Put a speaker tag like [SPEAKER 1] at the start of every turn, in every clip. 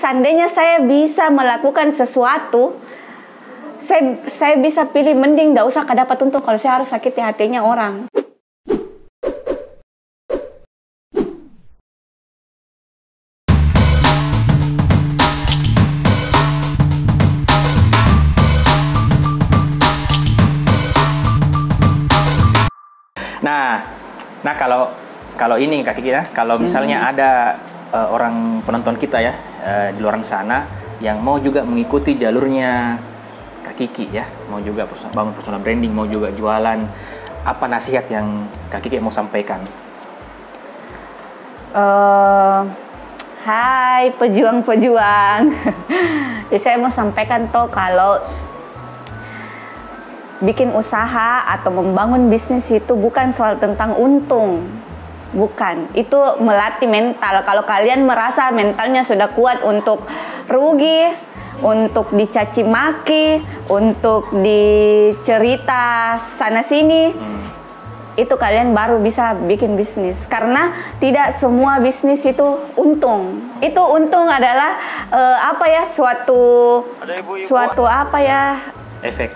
[SPEAKER 1] seandainya saya bisa melakukan sesuatu, saya bisa pilih mending nggak usah dapat untung kalau saya harus sakiti hatinya orang.
[SPEAKER 2] Nah kalau ini Kak Kiki ya, kalau misalnya ada orang penonton kita ya di luar sana yang mau juga mengikuti jalurnya Kak Kiki ya, mau juga bangun personal branding, mau juga jualan, apa nasihat yang Kak Kiki mau sampaikan?
[SPEAKER 1] Hai pejuang-pejuang. Jadi saya mau sampaikan kalau bikin usaha atau membangun bisnis itu bukan soal tentang untung. Bukan, itu melatih mental. Kalau kalian merasa mentalnya sudah kuat untuk rugi, untuk dicaci maki, untuk dicerita sana sini, itu kalian baru bisa bikin bisnis. Karena tidak semua bisnis itu untung. Itu untung adalah suatu apa ya?
[SPEAKER 2] Efek.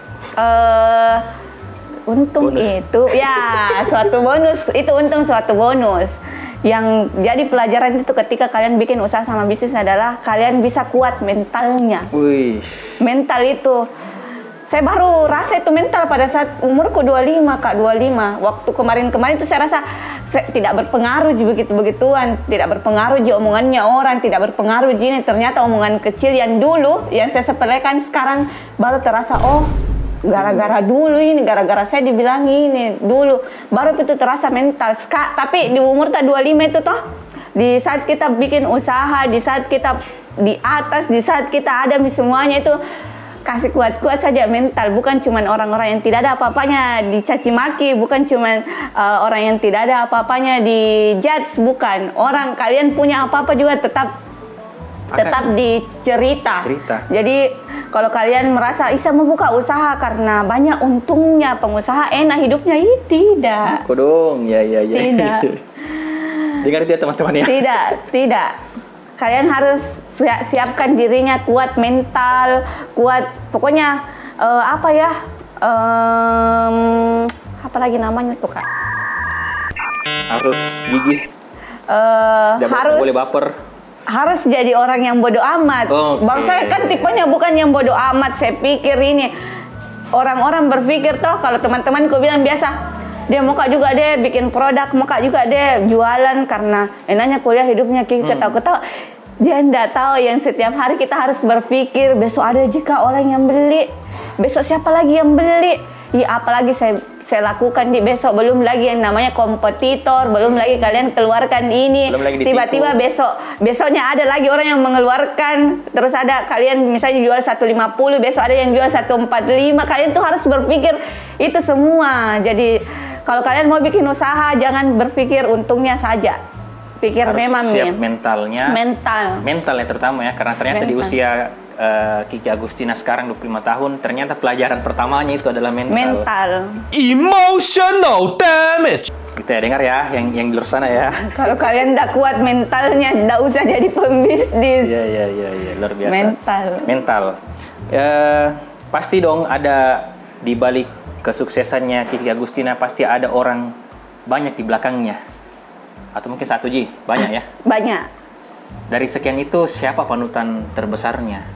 [SPEAKER 1] Untung bonus. Itu ya suatu bonus, itu untung suatu bonus. Yang jadi pelajaran itu ketika kalian bikin usaha sama bisnis adalah kalian bisa kuat mentalnya.
[SPEAKER 2] Wih.
[SPEAKER 1] Mental itu saya baru rasa itu mental pada saat umurku 25 Kak, 25. Waktu kemarin itu saya rasa tidak berpengaruh begitu-begituan, tidak berpengaruh omongannya orang, tidak berpengaruh ini. Ternyata omongan kecil yang dulu yang saya sepelekan sekarang baru terasa, oh gara-gara dulu ini, gara-gara saya dibilang ini dulu, baru itu terasa mental. Tapi di umur 25 itu toh, di saat kita bikin usaha, di saat kita di atas, di saat kita ada semuanya itu kasih kuat-kuat saja mental. Bukan cuman orang-orang yang tidak ada apa-apanya dicaci maki, bukan cuman orang yang tidak ada apa-apanya di judge, bukan. Orang kalian punya apa-apa juga tetap dicerita. Jadi kalau kalian merasa bisa membuka usaha karena banyak untungnya, pengusaha enak hidupnya, tidak.
[SPEAKER 2] Kodong, ya.
[SPEAKER 1] Tidak.
[SPEAKER 2] Dengar itu ya teman-teman ya.
[SPEAKER 1] Tidak. Kalian harus siapkan dirinya kuat mental, kuat pokoknya apa lagi namanya tuh Kak?
[SPEAKER 2] Harus gigih.
[SPEAKER 1] Harus
[SPEAKER 2] boleh baper.
[SPEAKER 1] Harus jadi orang yang bodoh amat. Bang saya kan tipenya bukan yang bodoh amat. Saya pikir ini orang-orang berpikir toh kalau teman-temanku bilang biasa, dia muka juga deh bikin produk, muka juga deh jualan karena enaknya kuliah hidupnya ketawa-ketawa. Dia enggak tahu yang setiap hari kita harus berpikir besok ada jika orang yang beli, besok siapa lagi yang beli. Ya apalagi saya lakukan di besok, belum lagi yang namanya kompetitor, belum lagi kalian keluarkan ini, tiba-tiba besoknya ada lagi orang yang mengeluarkan, terus ada kalian misalnya jual 150, besok ada yang jual 145. Kalian tuh harus berpikir itu semua. Jadi kalau kalian mau bikin usaha jangan berpikir untungnya saja, pikir
[SPEAKER 2] harus
[SPEAKER 1] memang
[SPEAKER 2] siap mentalnya terutama ya, karena ternyata di usia Kiki Agustina sekarang 25 tahun, ternyata pelajaran pertamanya itu adalah mental.
[SPEAKER 3] Emotional damage.
[SPEAKER 2] Kita ya dengar ya, yang di luar sana ya.
[SPEAKER 1] Kalau kalian tidak kuat mentalnya, tidak usah jadi pembisnis.
[SPEAKER 2] Iya, luar biasa.
[SPEAKER 1] Mental.
[SPEAKER 2] Pasti dong ada di balik kesuksesannya Kiki Agustina, pasti ada orang banyak di belakangnya. Atau mungkin satu banyak ya?
[SPEAKER 1] Banyak.
[SPEAKER 2] Dari sekian itu siapa panutan terbesarnya?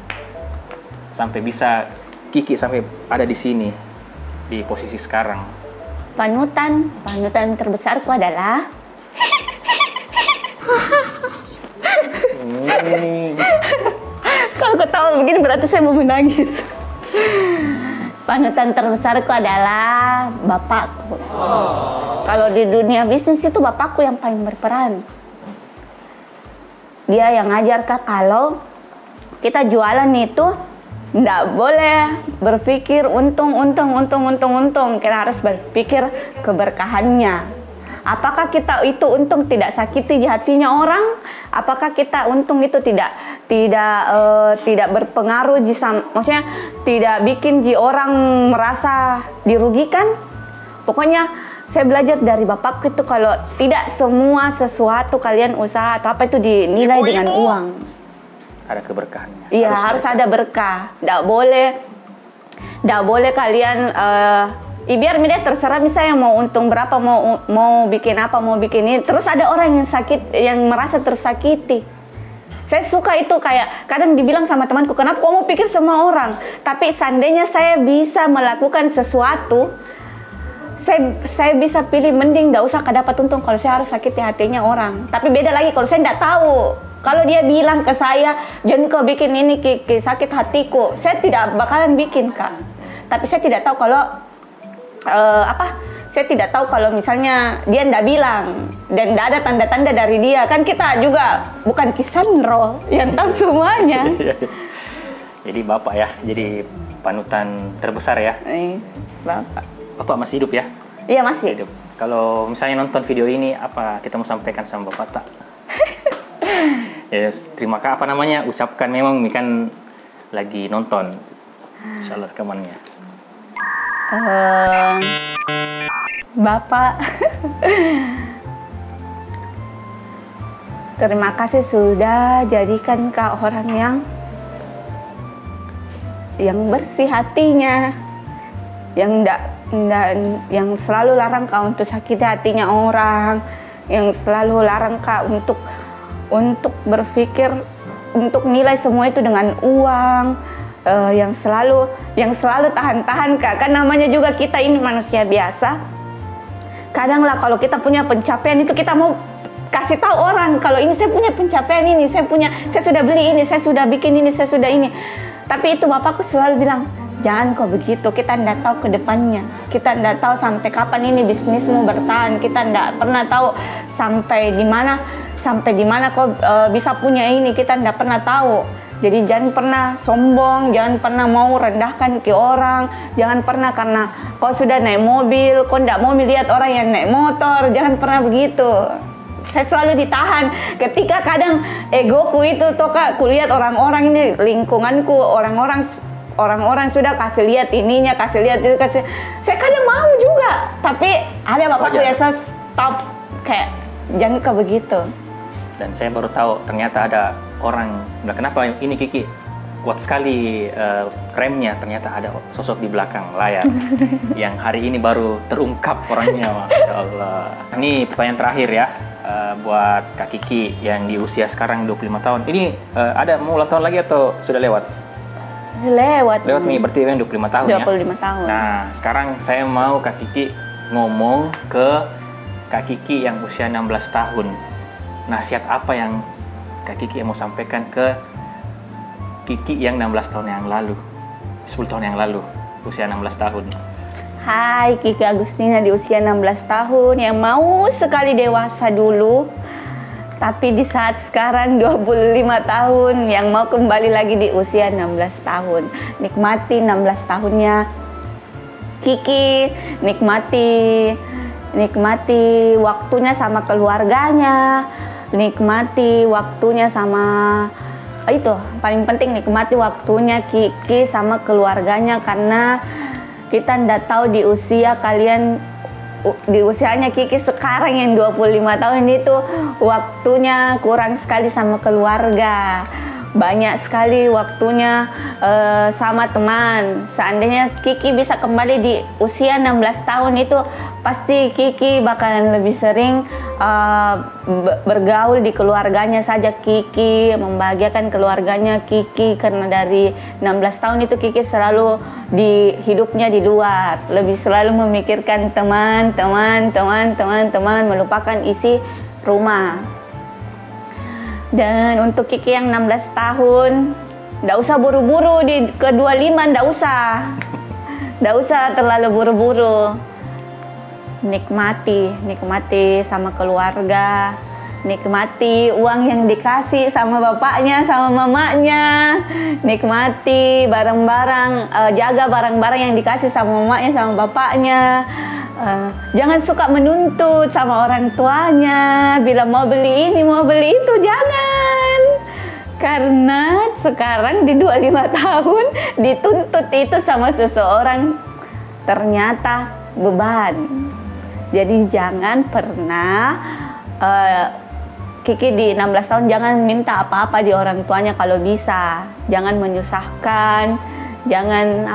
[SPEAKER 2] Sampai bisa Kiki sampai ada di sini, di posisi sekarang.
[SPEAKER 1] Panutan terbesarku adalah kalau ketawa begini berarti saya mau menangis. Panutan terbesarku adalah bapakku. Kalau di dunia bisnis itu bapakku yang paling berperan. Dia yang ngajar Kak kalau kita jualan itu nggak boleh berpikir untung. Kita harus berpikir keberkahannya. Apakah kita itu untung tidak sakiti di hatinya orang? Apakah kita untung itu tidak berpengaruh maksudnya tidak bikin orang merasa dirugikan? Pokoknya saya belajar dari bapakku itu kalau tidak semua sesuatu kalian usaha atau apa itu dinilai dengan uang.
[SPEAKER 2] ada keberkahannya.
[SPEAKER 1] Iya, harus ada berkah. Nggak boleh kalian biar media terserah, misalnya mau untung berapa, mau bikin apa, mau bikin ini, terus ada orang yang sakit, yang merasa tersakiti. Saya suka itu, kayak kadang dibilang sama temanku, kenapa kau mau pikir semua orang? Tapi seandainya saya bisa melakukan sesuatu, saya bisa pilih mending nggak usah dapat untung kalau saya harus sakiti hatinya orang. Tapi beda lagi kalau saya nggak tahu. Kalau dia bilang ke saya, jangan kau bikin ini Kiki, sakit hatiku, saya tidak bakalan bikin, Kak. Tapi saya tidak tahu kalau saya tidak tahu kalau misalnya dia ndak bilang dan ndak ada tanda-tanda dari dia. Kan kita juga bukan Kisandro yang tahu semuanya.
[SPEAKER 2] Jadi Bapak ya, jadi panutan terbesar ya. Bapak masih hidup ya?
[SPEAKER 1] Iya, masih
[SPEAKER 2] hidup. Kalau misalnya nonton video ini, apa kita mau sampaikan sama Bapak tak? Ya, terima kasih, apa namanya, ucapkan, memang kan lagi nonton. Insyaallah rekamannya.
[SPEAKER 1] Bapak, terima kasih sudah jadikan Kak orang yang bersih hatinya, yang selalu larang Kak untuk sakiti hatinya orang, yang selalu larang Kak untuk berpikir, untuk nilai semua itu dengan uang, yang selalu tahan-tahan Kak. Kan namanya juga kita ini manusia biasa. Kadang lah kalau kita punya pencapaian itu kita mau kasih tahu orang kalau ini saya punya pencapaian ini, saya sudah beli ini, saya sudah bikin ini, saya sudah ini. Tapi itu bapakku selalu bilang, jangan kok begitu, kita nggak tahu ke depannya, kita nggak tahu sampai kapan ini bisnismu bertahan, kita nggak pernah tahu sampai di mana kau bisa punya ini, kita nggak pernah tahu. Jadi jangan pernah sombong, jangan pernah mau rendahkan ke orang, jangan pernah karena kau sudah naik mobil, kau nggak mau melihat orang yang naik motor, jangan pernah begitu. Saya selalu ditahan ketika kadang egoku itu toh Kak, kulihat orang-orang ini, lingkunganku, orang-orang sudah kasih lihat ininya, kasih lihat itu, saya kadang mau juga, tapi ada bapakku yang saya stop, kayak jangan ke begitu.
[SPEAKER 2] Dan saya baru tahu ternyata ada orang, nah kenapa ini Kiki kuat sekali remnya, ternyata ada sosok di belakang layar yang hari ini baru terungkap orangnya. Masya Allah. Ini pertanyaan terakhir ya, buat Kak Kiki yang di usia sekarang 25 tahun. Ini ada mau ulang tahun lagi atau sudah lewat?
[SPEAKER 1] Lewat
[SPEAKER 2] nih, berarti kan 25 tahun
[SPEAKER 1] 25
[SPEAKER 2] ya?
[SPEAKER 1] 25 tahun.
[SPEAKER 2] Nah, sekarang saya mau Kak Kiki ngomong ke Kak Kiki yang usia 16 tahun. Nasihat apa yang Kak Kiki mau sampaikan ke Kiki yang 16 tahun yang lalu, 10 tahun yang lalu, usia 16 tahun.
[SPEAKER 1] Hai, Kiki Agustina di usia 16 tahun yang mau sekali dewasa dulu, tapi di saat sekarang 25 tahun yang mau kembali lagi di usia 16 tahun. Nikmati 16 tahunnya Kiki, nikmati waktunya sama keluarganya, nikmati waktunya sama itu paling penting, nikmati waktunya Kiki sama keluarganya, karena kita ndak tahu di usia kalian, di usianya Kiki sekarang yang 25 tahun itu waktunya kurang sekali sama keluarga, banyak sekali waktunya sama teman. Seandainya Kiki bisa kembali di usia 16 tahun itu, pasti Kiki bakalan lebih sering bergaul di keluarganya saja. Kiki membahagiakan keluarganya Kiki, karena dari 16 tahun itu Kiki selalu di hidupnya di luar, lebih selalu memikirkan teman, melupakan isi rumah. Dan untuk Kiki yang 16 tahun, nggak usah buru-buru di ke-25, nggak usah terlalu buru-buru. Nikmati sama keluarga, nikmati uang yang dikasih sama bapaknya, sama mamanya, nikmati barang-barang, jaga barang-barang yang dikasih sama mamanya, sama bapaknya. Jangan suka menuntut sama orang tuanya, bila mau beli ini, mau beli itu, jangan. Karena sekarang di 25 tahun dituntut itu sama seseorang ternyata beban. Jadi jangan pernah Kiki di 16 tahun jangan minta apa-apa di orang tuanya kalau bisa. Jangan menyusahkan, jangan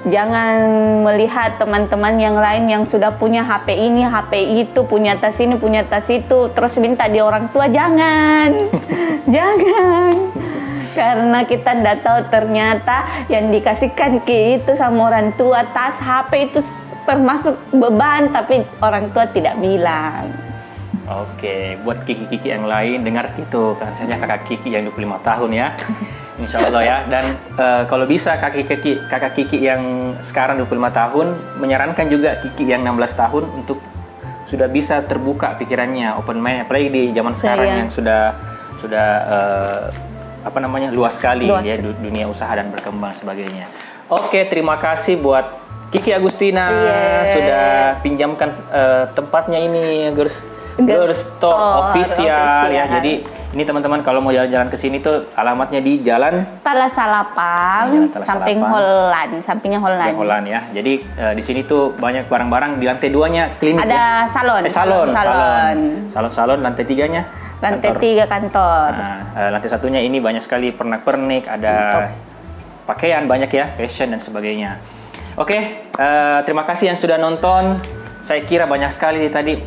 [SPEAKER 1] jangan melihat teman-teman yang lain yang sudah punya HP ini, HP itu, punya tas ini, punya tas itu, terus minta di orang tua, jangan. Jangan. Karena kita tidak tahu ternyata yang dikasihkan itu sama orang tua, tas, HP itu termasuk beban, tapi orang tua tidak bilang.
[SPEAKER 2] Oke, buat Kiki-Kiki yang lain dengar itu, kan saya kakak Kiki yang 25 tahun ya. Insya Allah ya. Dan kalau bisa kakak Kiki yang sekarang 25 tahun menyarankan juga Kiki yang 16 tahun untuk sudah bisa terbuka pikirannya, open mind, apalagi di zaman sekarang yang sudah luas sekali ya dunia usaha dan berkembang sebagainya. Oke, terima kasih buat Kiki Agustina sudah pinjamkan tempatnya ini Girls Talk Official ya. Jadi ini teman-teman kalau mau jalan-jalan ke sini tuh alamatnya di Jalan
[SPEAKER 1] Talasalapang, samping Holland, sampingnya Holland.
[SPEAKER 2] Holland ya. Jadi di sini tuh banyak barang-barang, di lantai 2-nya klinik.
[SPEAKER 1] Ada
[SPEAKER 2] salon, lantai 3-nya
[SPEAKER 1] lantai 3 kantor.
[SPEAKER 2] Nah, lantai 1-nya ini banyak sekali pernak-pernik, ada pakaian banyak ya, fashion dan sebagainya. Oke, terima kasih yang sudah nonton. Saya kira banyak sekali tadi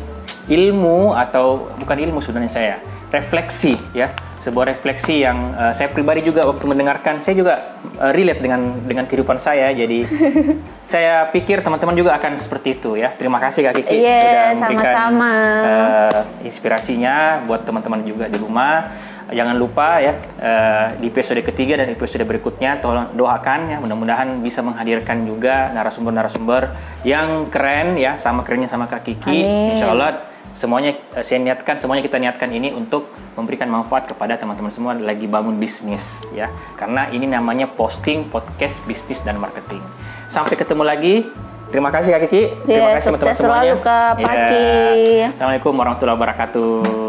[SPEAKER 2] ilmu, atau bukan ilmu sebenarnya, saya refleksi ya, sebuah refleksi yang saya pribadi juga waktu mendengarkan, saya juga relate dengan kehidupan saya. Jadi saya pikir teman-teman juga akan seperti itu ya. Terima kasih Kak Kiki sudah memberikan inspirasinya buat teman-teman juga di rumah. Jangan lupa ya, di episode ketiga dan episode berikutnya tolong doakan ya, mudah-mudahan bisa menghadirkan juga narasumber-narasumber yang keren ya, sama kerennya sama Kak Kiki. Insya Allah semuanya kita niatkan ini untuk memberikan manfaat kepada teman-teman semua lagi bangun bisnis ya, karena ini namanya posting podcast bisnis dan marketing. Sampai ketemu lagi. Terima kasih Kak Kiki. Terima kasih teman-teman semuanya.
[SPEAKER 1] Selalu Kak Paki.
[SPEAKER 2] Assalamualaikum warahmatullahi wabarakatuh.